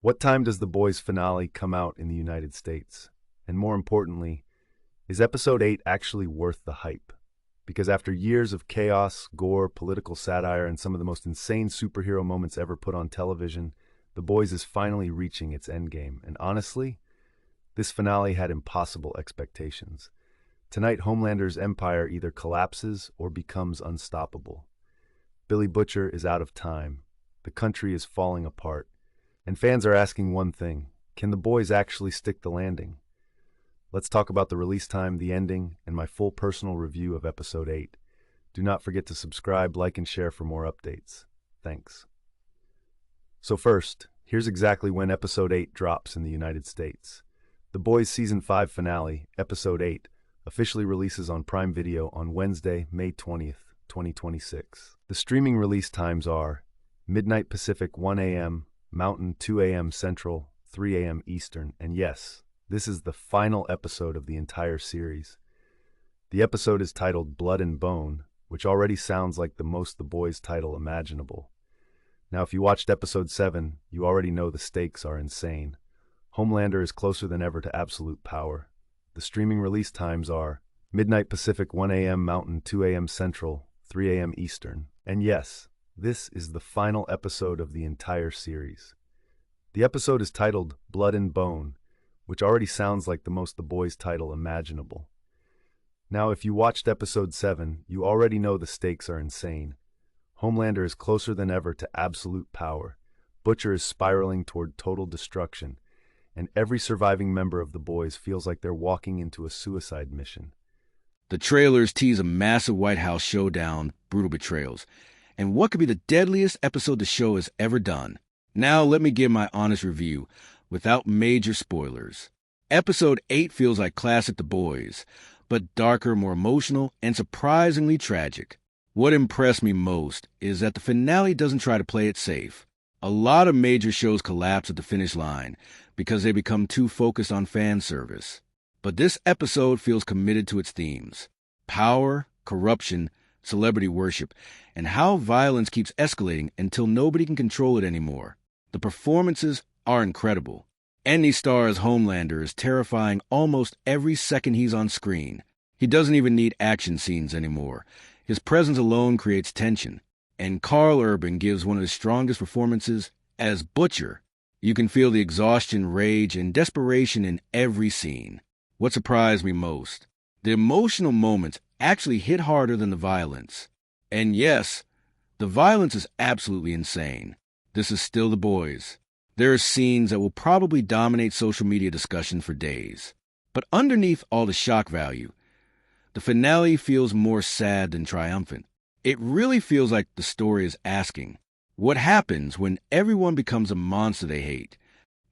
What time does The Boys finale come out in the United States? And more importantly, is episode 8 actually worth the hype? Because after years of chaos, gore, political satire, and some of the most insane superhero moments ever put on television, The Boys is finally reaching its endgame. And honestly, this finale had impossible expectations. Tonight, Homelander's empire either collapses or becomes unstoppable. Billy Butcher is out of time. The country is falling apart. And fans are asking one thing: can the boys actually stick the landing? Let's talk about the release time, the ending, and my full personal review of episode 8. Do not forget to subscribe, like, and share for more updates. Thanks. So first, here's exactly when episode 8 drops in the United States. The Boys Season 5 finale, episode 8, officially releases on Prime Video on Wednesday, May 20th, 2026. The streaming release times are midnight Pacific, 1 a.m., Mountain, 2 a.m. Central, 3 a.m. Eastern, and yes, this is the final episode of the entire series. The episode is titled Blood and Bone, which already sounds like the most The Boys title imaginable. Now, if you watched episode 7, you already know the stakes are insane. Homelander is closer than ever to absolute power. The streaming release times are midnight Pacific, 1 a.m. Mountain, 2 a.m. Central, 3 a.m. Eastern, and yes, this is the final episode of the entire series. The episode is titled Blood and Bone, which already sounds like the most The Boys title imaginable. Now, if you watched episode 7, you already know the stakes are insane. Homelander is closer than ever to absolute power. Butcher is spiraling toward total destruction, and every surviving member of The Boys feels like they're walking into a suicide mission. The trailers tease a massive White House showdown, brutal betrayals, and what could be the deadliest episode the show has ever done. Now let me give my honest review, without major spoilers. Episode 8 feels like classic The Boys, but darker, more emotional, and surprisingly tragic. What impressed me most is that the finale doesn't try to play it safe. A lot of major shows collapse at the finish line because they become too focused on fan service. But this episode feels committed to its themes: power, corruption, celebrity worship, and how violence keeps escalating until nobody can control it anymore. The performances are incredible. Any star's Homelander is terrifying almost every second he's on screen. He doesn't even need action scenes anymore. His presence alone creates tension. And Karl Urban gives one of his strongest performances as Butcher. You can feel the exhaustion, rage, and desperation in every scene. What surprised me most: the emotional moments actually hit harder than the violence. And yes, the violence is absolutely insane. This is still The Boys. There are scenes that will probably dominate social media discussion for days. But underneath all the shock value, the finale feels more sad than triumphant. It really feels like the story is asking, what happens when everyone becomes a monster they hate?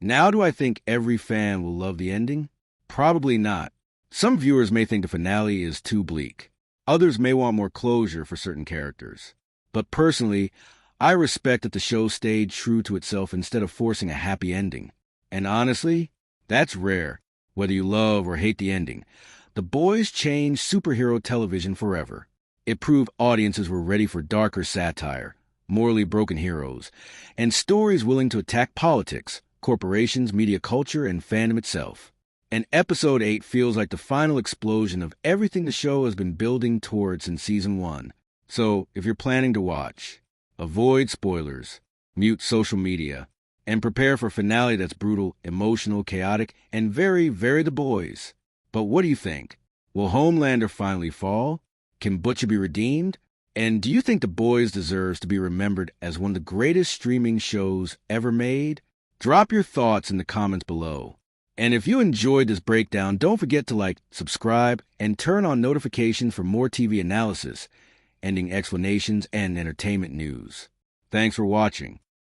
Now, do I think every fan will love the ending? Probably not. Some viewers may think the finale is too bleak. Others may want more closure for certain characters. But personally, I respect that the show stayed true to itself instead of forcing a happy ending. And honestly, that's rare. Whether you love or hate the ending, The Boys changed superhero television forever. It proved audiences were ready for darker satire, morally broken heroes, and stories willing to attack politics, corporations, media culture, and fandom itself. And episode 8 feels like the final explosion of everything the show has been building towards in season 1. So, if you're planning to watch, avoid spoilers, mute social media, and prepare for a finale that's brutal, emotional, chaotic, and very, very The Boys. But what do you think? Will Homelander finally fall? Can Butcher be redeemed? And do you think The Boys deserves to be remembered as one of the greatest streaming shows ever made? Drop your thoughts in the comments below. And if you enjoyed this breakdown, don't forget to like, subscribe, and turn on notifications for more TV analysis, ending explanations, and entertainment news. Thanks for watching.